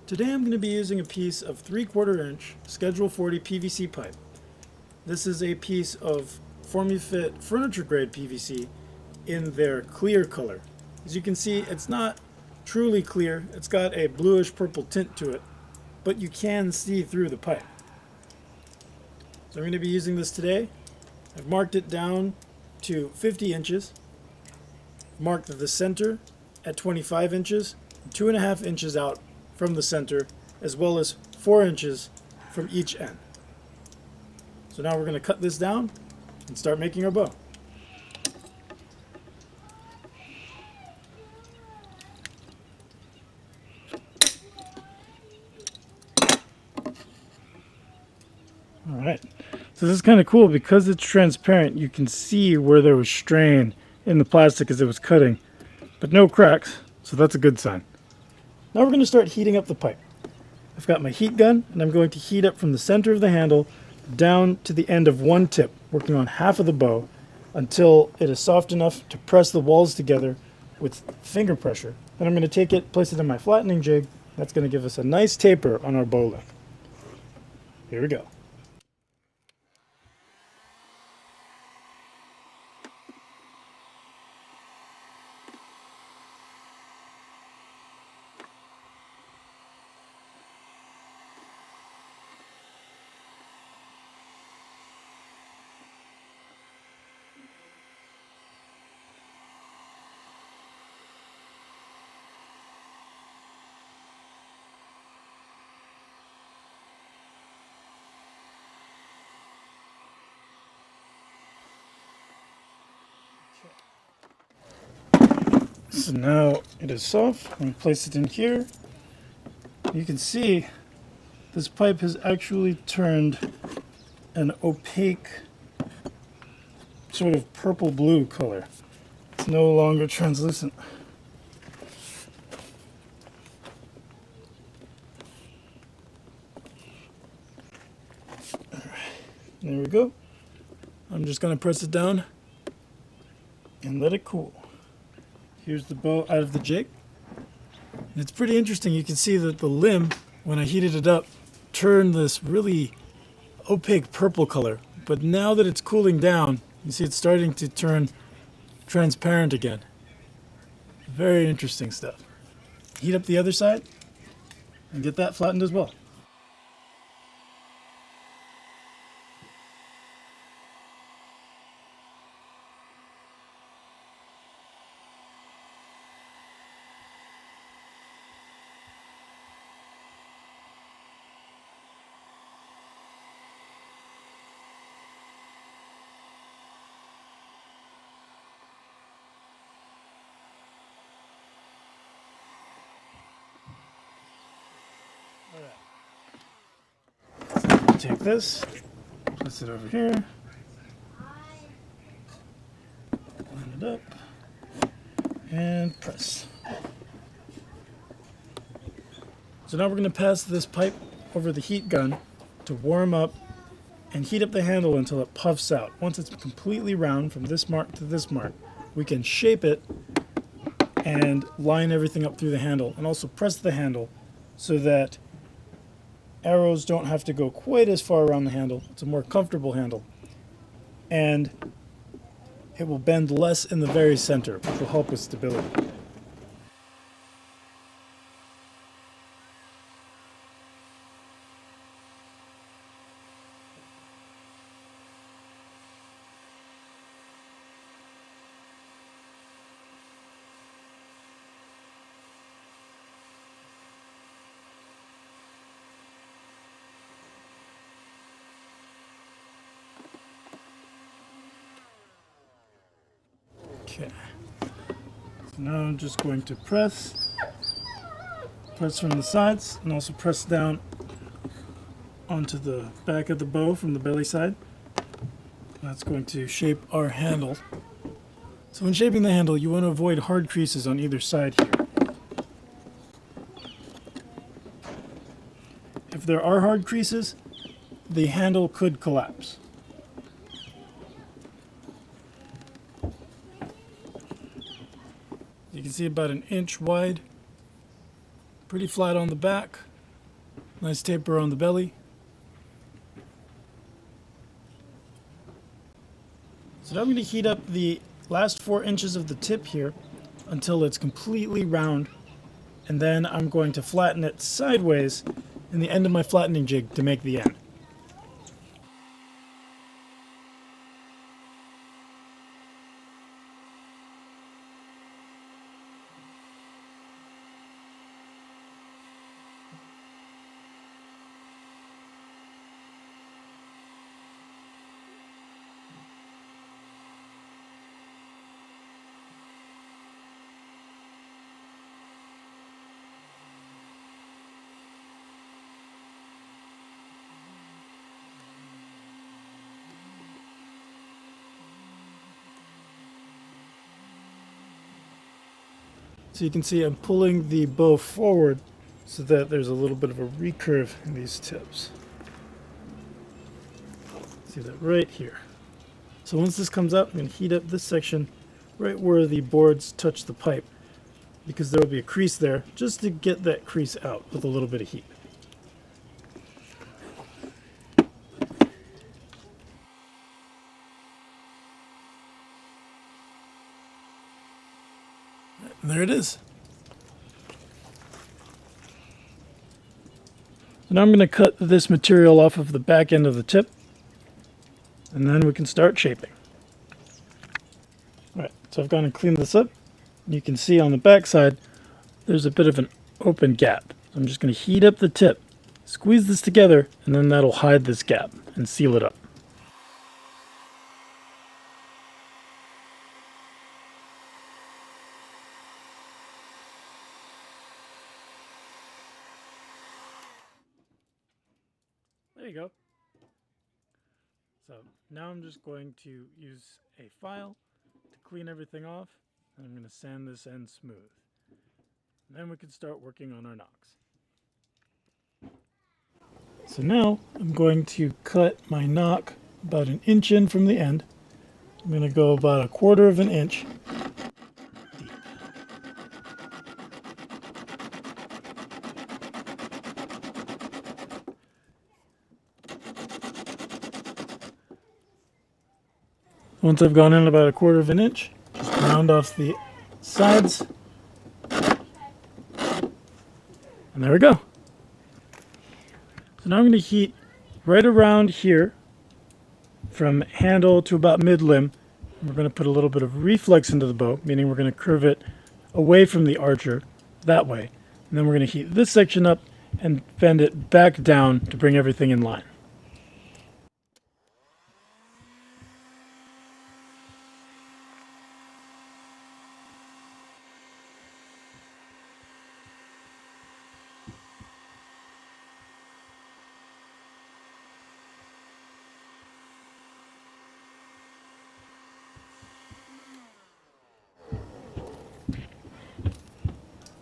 Today I'm going to be using a piece of 3/4 inch Schedule 40 PVC pipe. This is a piece of Formufit furniture grade PVC in their clear color. As you can see, it's not truly clear. It's got a bluish purple tint to it, but you can see through the pipe. So I'm going to be using this today. I've marked it down to 50 inches, marked the center at 25 inches, 2.5 inches out from the center, as well as 4 inches from each end. So now we're going to cut this down and start making our bow. Alright, so this is kind of cool because it's transparent. You can see where there was strain in the plastic as it was cutting, but no cracks, so that's a good sign. Now we're going to start heating up the pipe. I've got my heat gun and I'm going to heat up from the center of the handle down to the end of one tip, working on half of the bow until it is soft enough to press the walls together with finger pressure. Then I'm going to take it, place it in my flattening jig. That's going to give us a nice taper on our bow length. Here we go. So now it is soft. I'm going to place it in here. You can see this pipe has actually turned an opaque sort of purple blue color. It's no longer translucent. All right, there we go. I'm just going to press it down and let it cool. Here's the bow out of the jig. And it's pretty interesting. You can see that the limb, when I heated it up, turned this really opaque purple color. But now that it's cooling down, you see it's starting to turn transparent again. Very interesting stuff. Heat up the other side and get that flattened as well. Take this, place it over here, line it up, and press. So now we're going to pass this pipe over the heat gun to warm up and heat up the handle until it puffs out. Once it's completely round from this mark to this mark, we can shape it and line everything up through the handle, and also press the handle so that arrows don't have to go quite as far around the handle. It's a more comfortable handle. And it will bend less in the very center, which will help with stability. Okay, so now I'm just going to press from the sides and also press down onto the back of the bow from the belly side. That's going to shape our handle. So when shaping the handle, you want to avoid hard creases on either side here. If there are hard creases, the handle could collapse. You can see about an inch wide, pretty flat on the back, Nice taper on the belly. So now I'm going to heat up the last 4 inches of the tip here until it's completely round, and then I'm going to flatten it sideways in the end of my flattening jig to make the end. So you can see I'm pulling the bow forward so that there's a little bit of a recurve in these tips. See that right here. So once this comes up, I'm going to heat up this section right where the boards touch the pipe, because there will be a crease there, just to get that crease out with a little bit of heat. And there it is. So now I'm going to cut this material off of the back end of the tip, and then we can start shaping. Alright, so I've gone and cleaned this up. You can see on the back side there's a bit of an open gap. So I'm just going to heat up the tip, squeeze this together, and then that'll hide this gap and seal it up. There you go. So now I'm just going to use a file to clean everything off, and I'm going to sand this end smooth. And then we can start working on our knocks. So now I'm going to cut my knock about 1 inch in from the end. I'm going to go about 1/4 of an inch deep. Once I've gone in about 1/4 of an inch, just round off the sides. And there we go. So now I'm going to heat right around here from handle to about mid-limb. We're going to put a little bit of reflex into the bow, meaning we're going to curve it away from the archer that way. And then we're going to heat this section up and bend it back down to bring everything in line.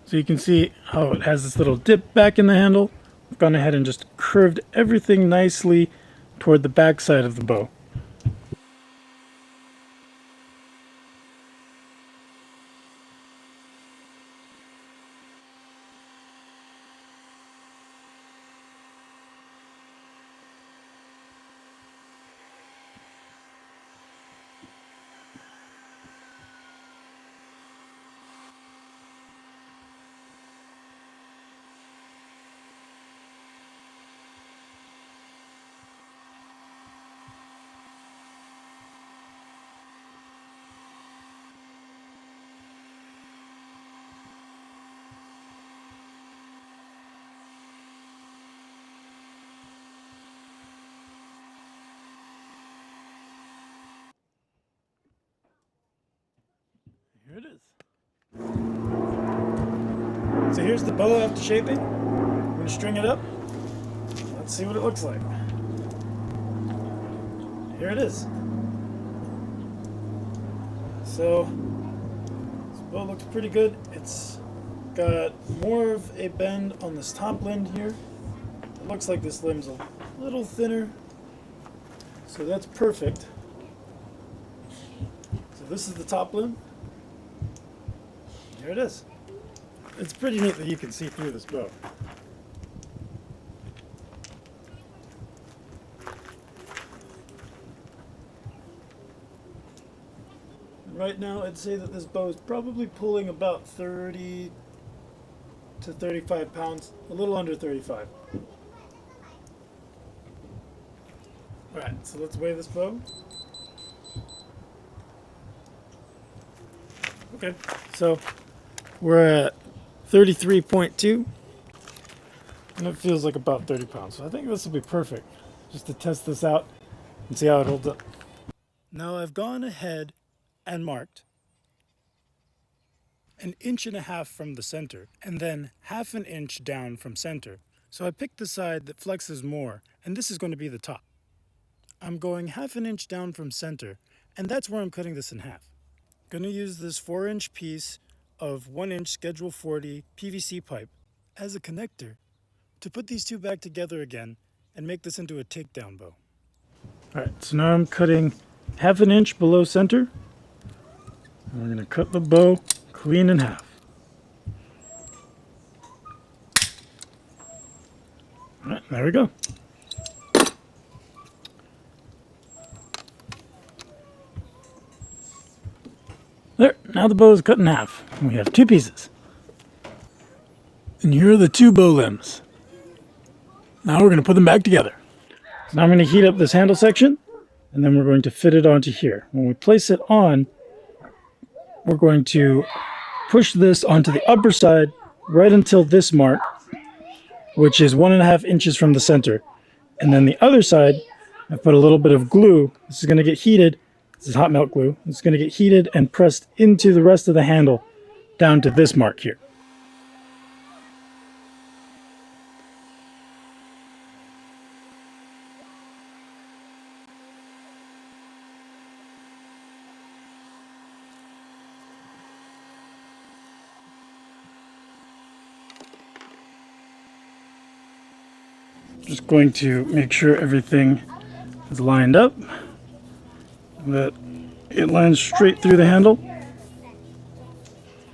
So you can see how it has this little dip back in the handle. I've gone ahead and just curved everything nicely toward the back side of the bow. Here it is. So here's the bow after shaping. I'm going to string it up. Let's see what it looks like. Here it is. So this bow looks pretty good. It's got more of a bend on this top limb here. It looks like this limb's a little thinner, so that's perfect. So this is the top limb. Here it is. It's pretty neat that you can see through this bow. right now I'd say that this bow is probably pulling about 30 to 35 pounds, a little under 35. Alright, so let's weigh this bow. Okay, so we're at 33.2, and it feels like about 30 pounds. So I think this will be perfect just to test this out and see how it holds up. Now I've gone ahead and marked 1.5 inches from the center, and then 1/2 inch down from center. So I picked the side that flexes more, and this is going to be the top. I'm going 1/2 inch down from center, and that's where I'm cutting this in half. Going to use this 4-inch piece of 1-inch Schedule 40 PVC pipe as a connector to put these two back together again and make this into a takedown bow. Alright, so now I'm cutting 1/2 inch below center. And we're going to cut the bow clean in half. Alright, there we go. There, now the bow is cut in half. And we have 2 pieces. And here are the 2 bow limbs. Now we're going to put them back together. So now I'm going to heat up this handle section, and then we're going to fit it onto here. When we place it on, we're going to push this onto the upper side right until this mark, which is 1.5 inches from the center. And then the other side, I put a little bit of glue. This is going to get heated. This is hot melt glue. It's going to get heated and pressed into the rest of the handle down to this mark here. Just going to make sure everything is lined up, that it lines straight through the handle,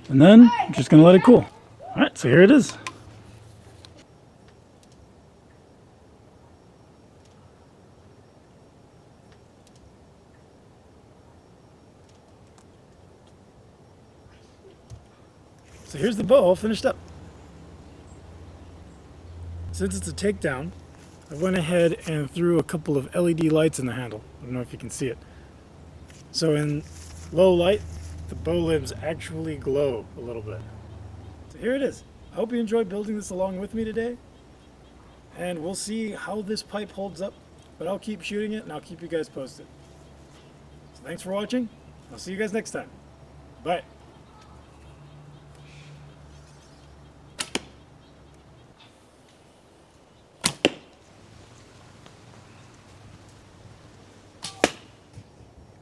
and then I'm just going to let it cool. Alright, so here it is. So here's the bow all finished up. Since it's a takedown, I went ahead and threw a couple of LED lights in the handle. I don't know if you can see it. So in low light, the bow limbs actually glow a little bit. So here it is. I hope you enjoyed building this along with me today. And we'll see how this pipe holds up. But I'll keep shooting it and I'll keep you guys posted. So thanks for watching. I'll see you guys next time. Bye.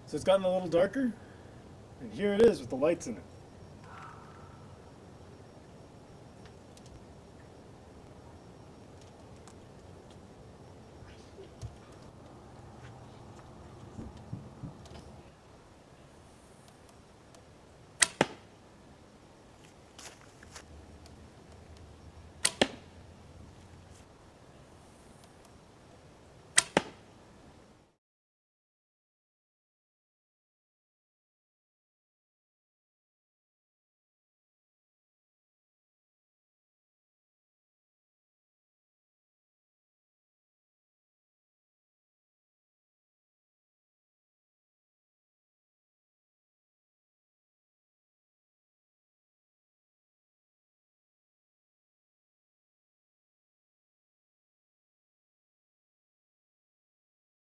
So it's gotten a little darker, and here it is with the lights in it.